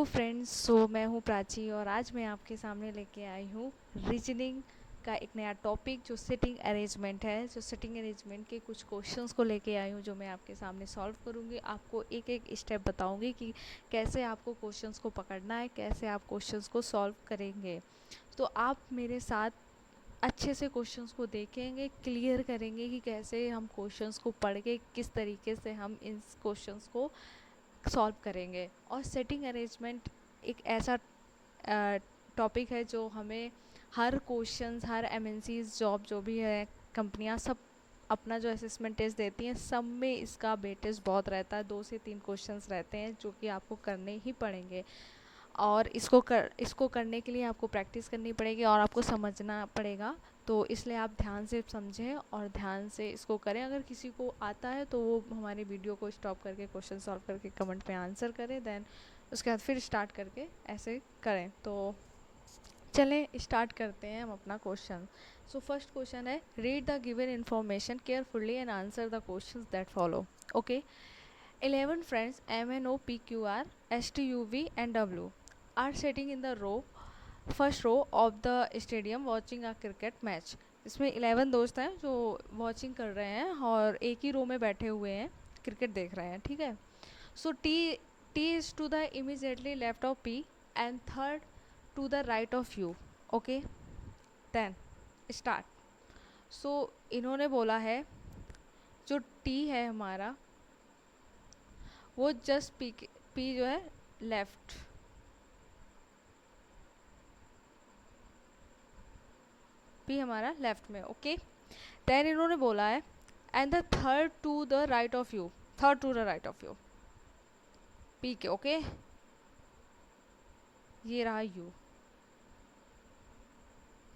Hello friends, सो मैं हूँ प्राची और आज मैं आपके सामने लेके आई हूँ रीजनिंग का एक नया टॉपिक जो सिटिंग अरेंजमेंट है। जो सिटिंग अरेंजमेंट के कुछ क्वेश्चंस को लेके आई हूँ जो मैं आपके सामने सॉल्व करूँगी। आपको एक एक स्टेप बताऊँगी कि कैसे आपको क्वेश्चंस को पकड़ना है, कैसे आप क्वेश्चंस को सॉल्व करेंगे। तो आप मेरे साथ अच्छे से क्वेश्चंस को देखेंगे, क्लियर करेंगे कि कैसे हम क्वेश्चंस को पढ़ के किस तरीके से हम इन क्वेश्चंस को सॉल्व करेंगे। और सेटिंग अरेंजमेंट एक ऐसा टॉपिक है जो हमें हर क्वेश्चंस, हर एमएनसीज जॉब जो भी है, कंपनियां सब अपना जो असेसमेंट टेस्ट देती हैं सब में इसका वेटेज बहुत रहता है। 2 से 3 क्वेश्चंस रहते हैं जो कि आपको करने ही पड़ेंगे और इसको करने के लिए आपको प्रैक्टिस करनी पड़ेगी और आपको समझना पड़ेगा। तो इसलिए आप ध्यान से समझें और ध्यान से इसको करें। अगर किसी को आता है तो वो हमारी वीडियो को स्टॉप करके क्वेश्चन सॉल्व करके कमेंट में आंसर करें, देन उसके बाद फिर स्टार्ट करके ऐसे करें। तो चलें स्टार्ट करते हैं हम अपना क्वेश्चन। सो फर्स्ट क्वेश्चन है, read the given information carefully and answer the questions that follow. Okay. 11 friends MNOPQR STUV and W are sitting in the first row of the stadium watching a cricket match। इसमें 11 दोस्त हैं जो watching कर रहे हैं और एक ही रो में बैठे हुए हैं, क्रिकेट देख रहे हैं। ठीक है। So T is to the immediately left of P and third to the right of U. Okay, then start. So इन्होंने बोला है जो टी है हमारा वो जस्ट पी जो है लेफ्ट, पी हमारा लेफ्ट में। ओके। देन इन्होंने बोला है and the third to the right of U, third to the right of U, P के। ओके, ये रहा यू,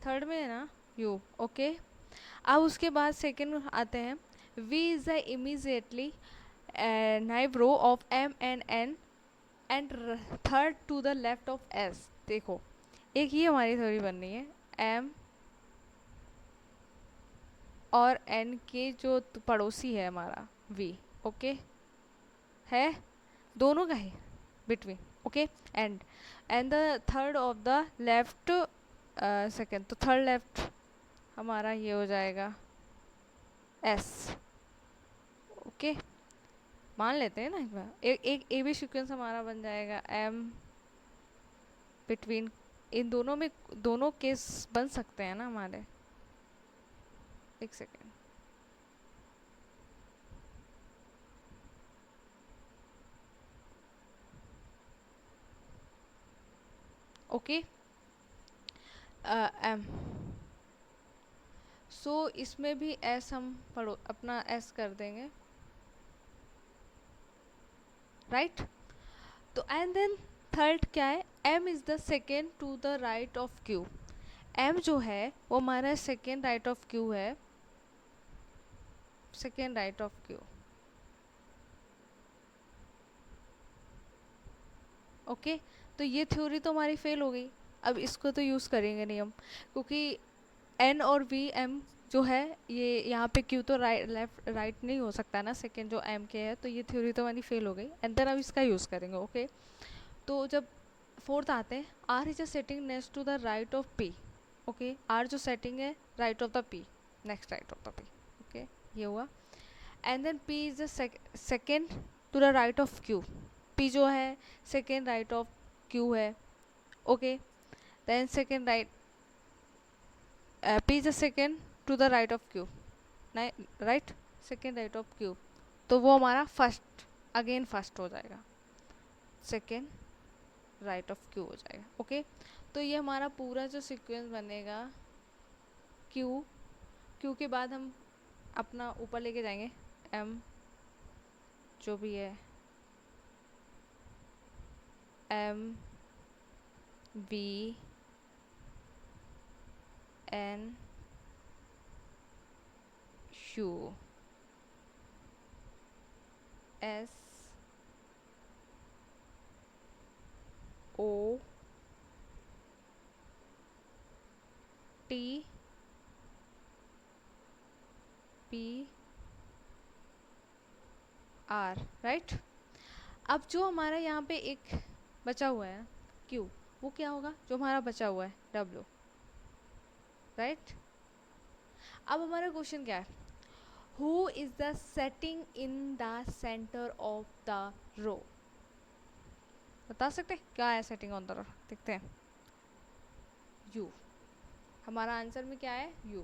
थर्ड में है ना यू। ओके। अब उसके बाद सेकेंड आते हैं, V is the immediately neighbour of M and N and third to the left of S. देखो, एक ही हमारी थ्योरी बननी है, एम और एन के जो पड़ोसी है हमारा वी। ओके, है दोनों का है between. Okay, and the third of the left second, तो थर्ड लेफ्ट हमारा ये हो जाएगा एस। ओके, मान लेते हैं ना एक बार, एक ए बी सीक्वेंस हमारा बन जाएगा एम बिटवीन, इन दोनों में दोनों केस बन सकते हैं ना हमारे। एक सेकेंड, ओके। एम, सो इसमें भी एस हम पढ़ो अपना एस कर देंगे, राइट। तो एंड देन थर्ड क्या है, M is the second to the right of Q. M जो है वो हमारा सेकेंड राइट ऑफ क्यू है, second right of Q. Okay, तो ये थ्योरी तो हमारी फेल हो गई। अब इसको तो यूज़ करेंगे नहीं हम, क्योंकि एन और वी एम जो है ये यहाँ पे क्यू तो राइट लेफ्ट राइट नहीं हो सकता ना, सेकेंड जो एम के है, तो ये थ्योरी तो हमारी फेल हो गई। एंड देन अब इसका यूज़ करेंगे। ओके, तो जब फोर्थ आते हैं, R is a sitting next to the right of P. Okay, R जो सेटिंग है right of the P, next right of the P. Okay, ये हुआ। And then P is the second to the right of Q. P जो है second right of Q है। Okay, then second right, P is the second to the right of Q, right, second right of Q, तो वो हमारा first, again first हो जाएगा, second right of Q हो जाएगा। ओके, तो ये हमारा पूरा जो सीक्वेंस बनेगा, क्यू, क्यू के बाद हम अपना ऊपर लेके जाएंगे एम जो भी है, M V N U S O T P R, right. अब जो हमारा यहाँ पे एक बचा हुआ है क्यू, वो क्या होगा जो हमारा बचा हुआ है डब्ल्यू, राइट। अब हमारा क्वेश्चन क्या है, who is the sitting in the centre of the row, बता सकते क्या है सेटिंग ऑन द रो, देखते हैं। यू, हमारा आंसर में क्या है यू,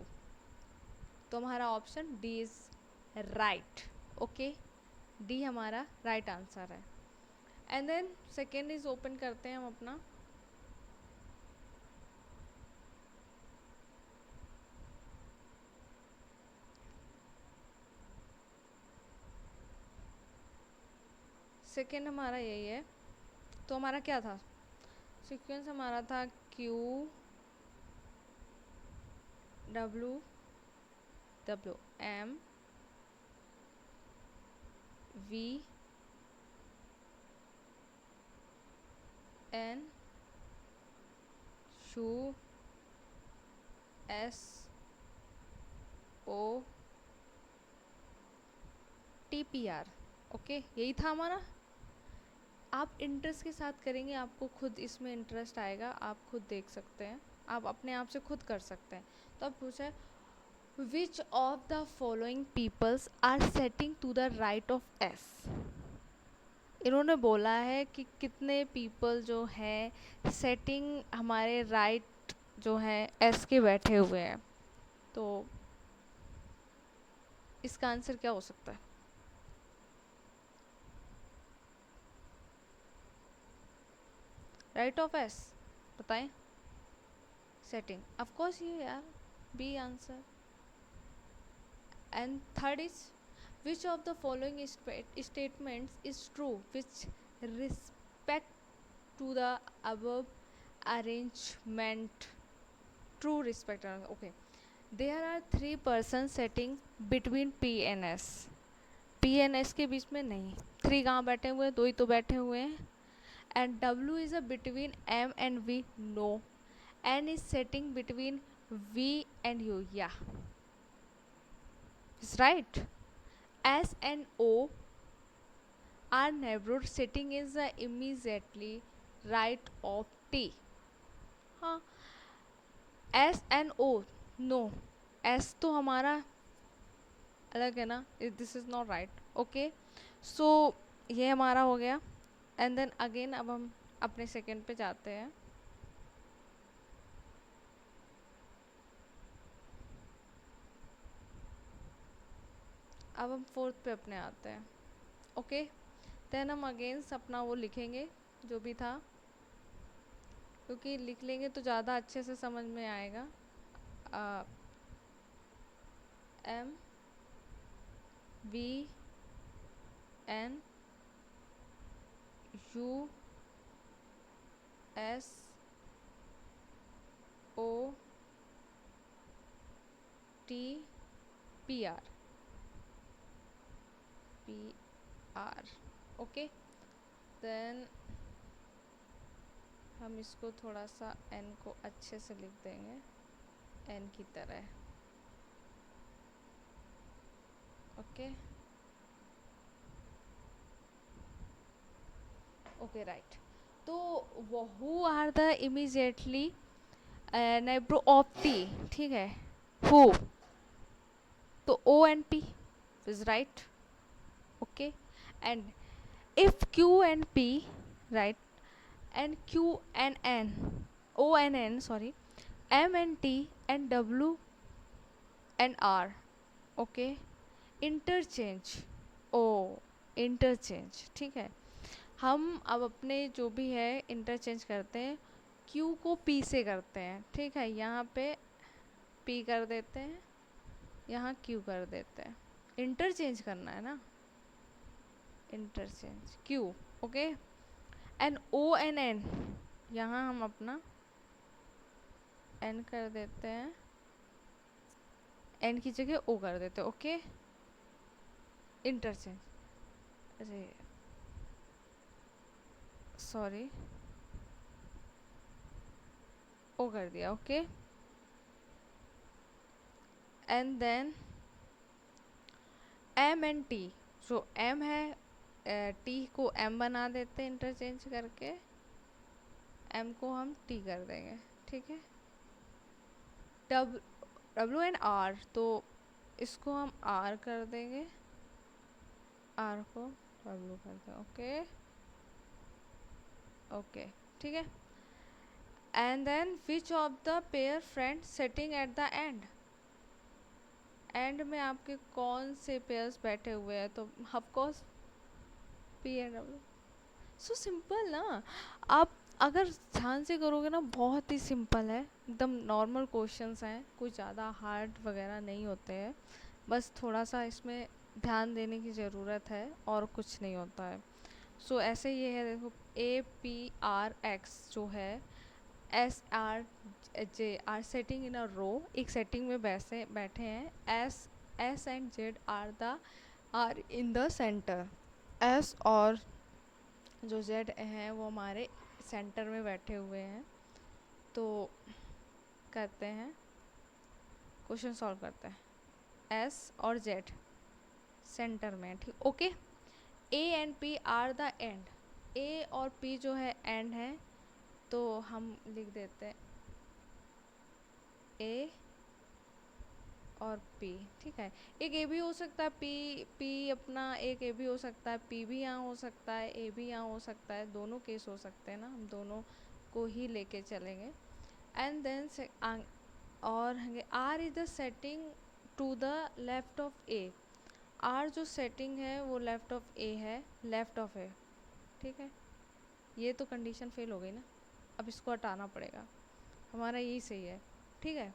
तो हमारा option D is right, okay, D हमारा राइट आंसर है। And then second is open करते हैं हम अपना, सेकेंड हमारा यही है, तो हमारा क्या था सीक्वेंस, हमारा था Q W W M V N U S O T P R, okay, यही था हमारा। आप इंटरेस्ट के साथ करेंगे, आपको खुद इसमें इंटरेस्ट आएगा, आप खुद देख सकते हैं, आप अपने आप से खुद कर सकते हैं। तो अब पूछा है which of the following peoples are sitting to the right of S, इन्होंने बोला है कि कितने पीपल जो हैं सेटिंग हमारे राइट जो है एस के बैठे हुए हैं, तो इसका आंसर क्या हो सकता है, राइट ऑफ एस, बताएं। सेटिंग ऑफ कोर्स ये यार B answer. And third is which of the following statements is true which respect to the above arrangement, true respect, okay, there are three persons sitting between P and S, P and S के बीच में नहीं, three कहाँ बैठे हुए हैं, दो ही तो बैठे हुए हैं। And W is a between M and V, no, N is sitting between V and U, yeah, is right। S and O are neighborhood sitting is immediately right of T, हाँ। S N O, no, S तो हमारा अलग है ना, this is not right, okay, so ये हमारा हो गया। एंड देन अगेन अब हम अपने सेकंड पे जाते हैं, अब हम फोर्थ पे अपने आते हैं, ओके। देन हम अगेन अपना वो लिखेंगे जो भी था, क्योंकि लिख लेंगे तो ज़्यादा अच्छे से समझ में आएगा। M V N U S O T P R, P R, okay. Then हम इसको थोड़ा सा एन को अच्छे से लिख देंगे एन की तरह, ओके, ओके, राइट। तो who are the immediately neighbour of T, ठीक है, हु, तो O N P is right, okay. And if Q and P, right, and Q and N, O and N, sorry, M and T and W and R, okay, interchange, O interchange, ठीक है। हम अब अपने जो भी है interchange करते हैं, Q को P से करते हैं, ठीक है, यहाँ पे P कर देते हैं, यहाँ Q कर देते हैं, इंटरचेंज करना है ना, interchange Q, okay. And O N N, यहाँ हम अपना एन कर देते हैं, एन की जगह ओ कर देते हैं, ओके, इंटरचेंज, अरे सॉरी, ओ कर दिया, okay. And then M and T, जो एम है टी को एम बना देते हैं इंटरचेंज करके, एम को हम टी कर देंगे, ठीक है। डब्ल्यू एंड आर, तो इसको हम आर कर देंगे, आर को डब्ल्यू कर देंगे, ओके ओके, ठीक है। And then which of the pair friend sitting at the end, end में आपके कौन से पेयर्स बैठे हुए हैं, तो of course P and W. So simple ना, आप अगर ध्यान से करोगे ना बहुत ही सिंपल है, एकदम नॉर्मल क्वेश्चंस हैं, कोई ज़्यादा हार्ड वगैरह नहीं होते हैं, बस थोड़ा सा इसमें ध्यान देने की ज़रूरत है और कुछ नहीं होता है। सो ऐसे ये है, देखो ए पी आर एक्स जो है, S R J are sitting in a row, एक सेटिंग में बैठे हैं, S S and Z are in the center, S और जो जेड हैं वो हमारे सेंटर में बैठे हुए हैं। तो करते हैं, क्वेश्चन सॉल्व करते हैं। एस और जेड सेंटर में, ठीक, okay. A and P are the end, A और पी जो है एंड है, तो हम लिख देते हैं ए और पी, ठीक है। एक ए भी हो सकता है, पी पी अपना एक ए भी हो सकता है, पी भी यहाँ हो सकता है, ए भी यहाँ हो सकता है, दोनों केस हो सकते हैं ना, हम दोनों को ही लेके चलेंगे। एंड देन और R is the sitting to the left of A, R जो सेटिंग है वो लेफ्ट ऑफ ए है, लेफ्ट ऑफ ए, ठीक है। ये तो कंडीशन फेल हो गई ना, अब इसको हटाना पड़ेगा, हमारा यही सही है, ठीक है।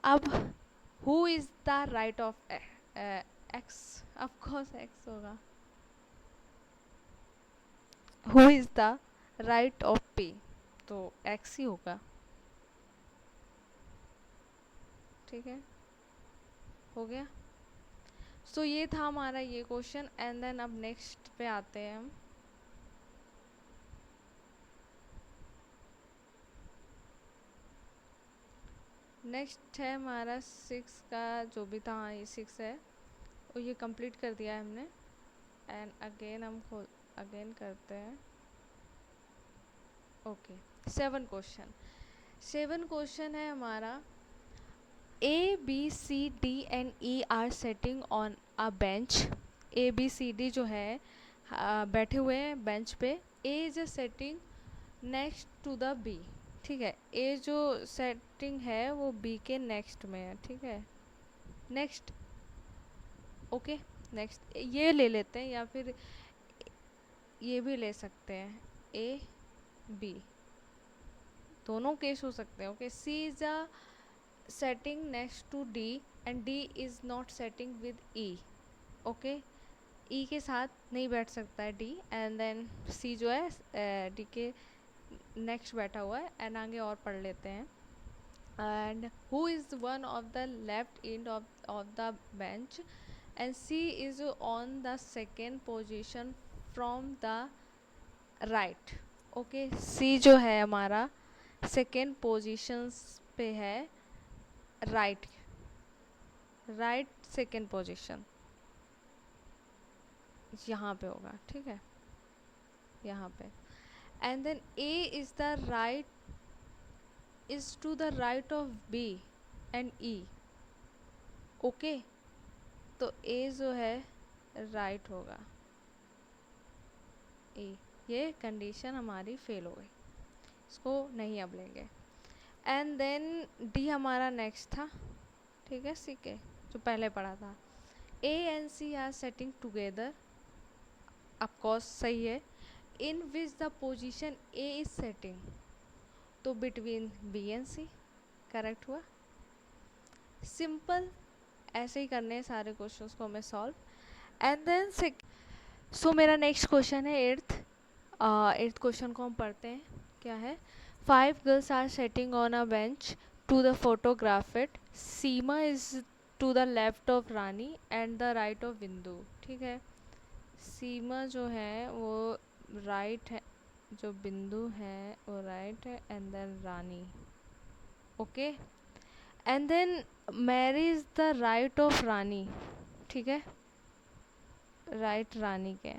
अब who is the right of X, of course X होगा। Who is the right of P, तो एक्स ही होगा, ठीक है, हो गया। सो ये था हमारा ये क्वेश्चन। एंड देन अब नेक्स्ट पे आते हैं हम। नेक्स्ट है हमारा 6 का, जो भी था, हाँ ये 6 है, और ये कंप्लीट कर दिया है हमने। एंड अगेन हम अगेन करते हैं, ओके। 7 क्वेश्चन, 7 क्वेश्चन है हमारा, A B C D and E are sitting on a bench, A B C D जो है बैठे हुए हैं बेंच पे, A is a sitting next to the B, ठीक है। ए जो सेटिंग है वो बी के नेक्स्ट में है, ठीक है, नेक्स्ट, ओके। नेक्स्ट ये ले लेते हैं, या फिर ये भी ले सकते हैं, ए बी, दोनों केस हो सकते हैं, okay. C is a sitting next to D and D is not sitting with E, okay. E के साथ नहीं बैठ सकता है डी, एंड देन सी जो है डी के नेक्स्ट बैठा हुआ है। एंड आगे और पढ़ लेते हैं। And who is one of the left end of the bench, and C is on the second position from the right, okay. C जो है हमारा सेकेंड पोजिशंस पे है, राइट, राइट सेकेंड पोजिशन यहाँ पे होगा, ठीक है, यहाँ पे। And then A is the right, is to the right of B and E, okay. तो ए जो है राइट होगा, ए, ये कंडीशन हमारी फेल हो गई, इसको नहीं अब लेंगे। एंड देन डी हमारा नेक्स्ट था, ठीक है, सी के जो पहले पढ़ा था। A and C are sitting together, of course सही है। In which the position A is sitting, तो between B and C, correct हुआ। सिंपल, ऐसे ही करने हैं सारे क्वेश्चंस को हमें सॉल्व। एंड देन सो मेरा नेक्स्ट क्वेश्चन है एट्थ, एट्थ क्वेश्चन को हम पढ़ते हैं, क्या है। 5 girls are sitting on a bench to the photograph it, Seema is to the left of Rani and the right of Bindu, ठीक है। सीमा जो है वो राइट है, जो बिंदु है वो राइट है, and then Rani, okay. And then Mary is the right of Rani, ठीक है, राइट रानी के।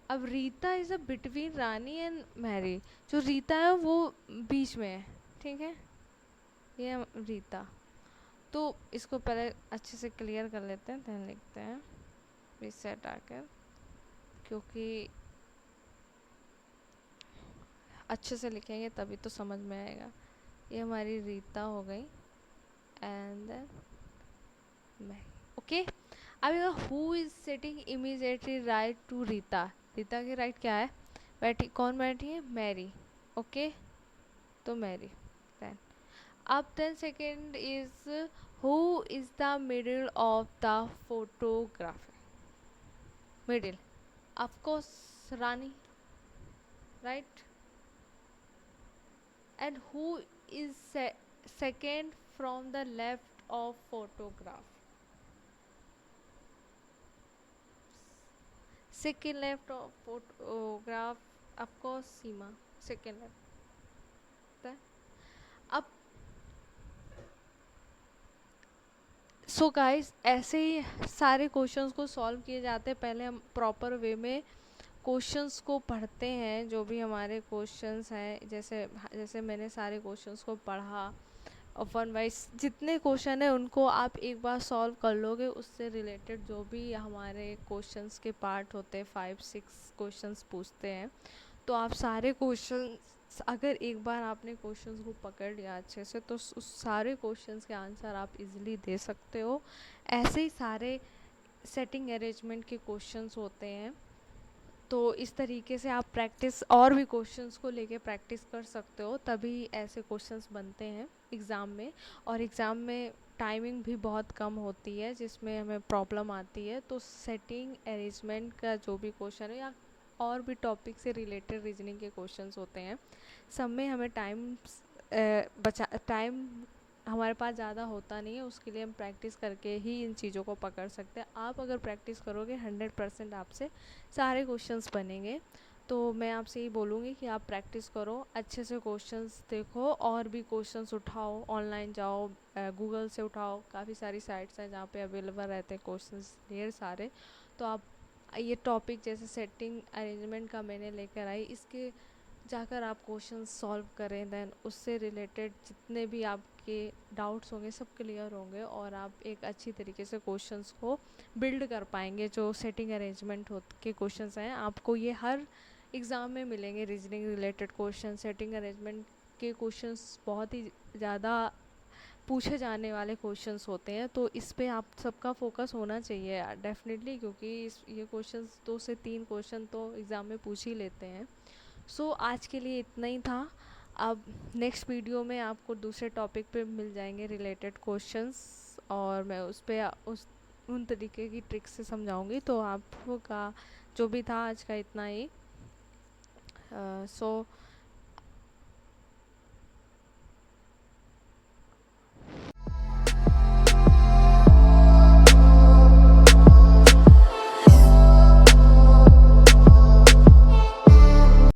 अब Rita is a between Rani and Mary, जो रीता है वो बीच में है, ठीक है, ये है रीता। तो इसको पहले अच्छे से क्लियर कर लेते हैं, then लिखते हैं रीसेट आकर, क्योंकि अच्छे से लिखेंगे तभी तो समझ में आएगा। ये हमारी रीता हो गई एंड देन मैरी, ओके। अब who is sitting immediately right to Rita, Rita के राइट क्या है, बैठी, कौन बैठी है, मैरी, ओके, तो मैरी। देन अब then second is who is the middle of the photograph, middle, of course Rani, right, and who is second from the left of photograph, second left of photograph, of course Seema, second left है। अब so guys ऐसे ही सारे questions को solve किए जाते हैं। पहले हम प्रॉपर वे में क्वेश्चंस को पढ़ते हैं, जो भी हमारे क्वेश्चंस हैं, जैसे जैसे मैंने सारे क्वेश्चंस को पढ़ा और वन वाइज जितने क्वेश्चन है उनको आप एक बार सॉल्व कर लोगे, उससे रिलेटेड जो भी हमारे क्वेश्चंस के पार्ट होते हैं, 5-6 क्वेश्चंस पूछते हैं, तो आप सारे क्वेश्चंस अगर एक बार आपने क्वेश्चंस को पकड़ लिया अच्छे से, तो उस सारे क्वेश्चंस के आंसर आप इजीली दे सकते हो। ऐसे ही सारे सेटिंग अरेंजमेंट के क्वेश्चंस होते हैं, तो इस तरीके से आप प्रैक्टिस और भी क्वेश्चंस को लेके प्रैक्टिस कर सकते हो, तभी ऐसे क्वेश्चंस बनते हैं एग्ज़ाम में। और एग्ज़ाम में टाइमिंग भी बहुत कम होती है, जिसमें हमें प्रॉब्लम आती है। तो सेटिंग अरेंजमेंट का जो भी क्वेश्चन है या और भी टॉपिक से रिलेटेड रीजनिंग के क्वेश्चंस होते हैं, सब में हमें टाइम हमारे पास ज़्यादा होता नहीं है, उसके लिए हम प्रैक्टिस करके ही इन चीज़ों को पकड़ सकते हैं। आप अगर प्रैक्टिस करोगे 100% आपसे सारे क्वेश्चंस बनेंगे। तो मैं आपसे यही बोलूँगी कि आप प्रैक्टिस करो, अच्छे से क्वेश्चंस देखो, और भी क्वेश्चंस उठाओ, ऑनलाइन जाओ, गूगल से उठाओ, काफ़ी सारी साइट्स हैं जहाँ पे अवेलेबल रहते हैं क्वेश्चंस ढेर सारे। तो आप ये टॉपिक जैसे सेटिंग अरेंजमेंट का मैंने लेकर आई, इसके जाकर आप क्वेश्चंस सॉल्व करें, देन उससे रिलेटेड जितने भी आपके डाउट्स होंगे सब क्लियर होंगे, और आप एक अच्छी तरीके से क्वेश्चंस को बिल्ड कर पाएंगे। जो सेटिंग अरेंजमेंट हो के क्वेश्चंस हैं, आपको ये हर एग्ज़ाम में मिलेंगे, reasoning related question, setting arrangement के क्वेश्चंस बहुत ही ज़्यादा पूछे जाने वाले क्वेश्चंस होते हैं। तो इस पे आप सबका फोकस होना चाहिए डेफिनेटली, क्योंकि ये क्वेश्चंस 2 से 3 क्वेश्चन तो एग्ज़ाम में पूछ ही लेते हैं। सो आज के लिए इतना ही था। अब नेक्स्ट वीडियो में आपको दूसरे टॉपिक पे मिल जाएंगे रिलेटेड क्वेश्चंस, और मैं उस पे उस उन तरीके की ट्रिक्स से समझाऊंगी। तो आपका जो भी था आज का इतना ही। सो